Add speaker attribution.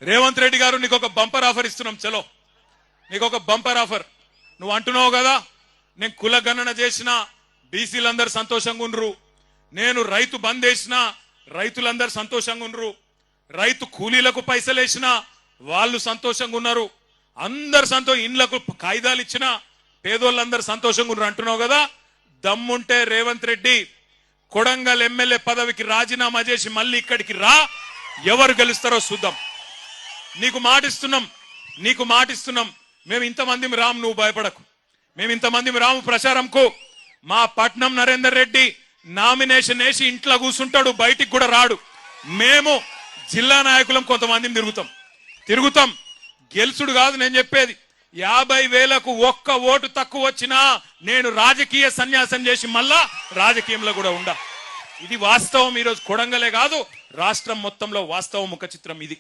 Speaker 1: రేవంత్ రెడ్డి గారు నీకు ఒక బంపర్ ఆఫర్ ఇస్తున్నాం. చలో నీకు ఒక బంపర్ ఆఫర్. నువ్వు అంటున్నావు కదా నేను కుల గణన చేసిన బీసీలందరూ సంతోషంగా ఉండ్రు, నేను రైతు బంద్ చేసిన రైతులందరూ సంతోషంగా ఉండ్రు, రైతు కూలీలకు పైసలు వేసిన వాళ్ళు సంతోషంగా ఉన్నారు, అందరు ఇండ్లకు కాయిదాలు ఇచ్చిన పేదోళ్ళందరూ సంతోషంగా ఉన్నారు అంటున్నావు కదా. దమ్ముంటే రేవంత్ రెడ్డి కొడంగల్ ఎమ్మెల్యే పదవికి రాజీనామా చేసి మళ్ళీ ఇక్కడికి రా, ఎవరు గెలుస్తారో చూద్దాం. నీకు మాటిస్తున్నాం. మేము ఇంతమంది రాము, నువ్వు భయపడకు. మేము ఇంతమంది రాము ప్రచారంకు. మా పట్నం నరేందర్ రెడ్డి నామినేషన్ వేసి ఇంట్లో కూర్చుంటాడు, బయటికి కూడా రాడు. మేము జిల్లా నాయకులం కొంతమందిని తిరుగుతాం. గెలుచుడు కాదు నేను చెప్పేది. 50,000కు ఒక్క ఓటు తక్కువ వచ్చినా నేను రాజకీయ సన్యాసం చేసి మళ్ళా రాజకీయంలో కూడా ఉండా. ఇది వాస్తవం. ఈరోజు కొడంగలే కాదు రాష్ట్రం మొత్తంలో వాస్తవ ముఖ చిత్రం ఇది.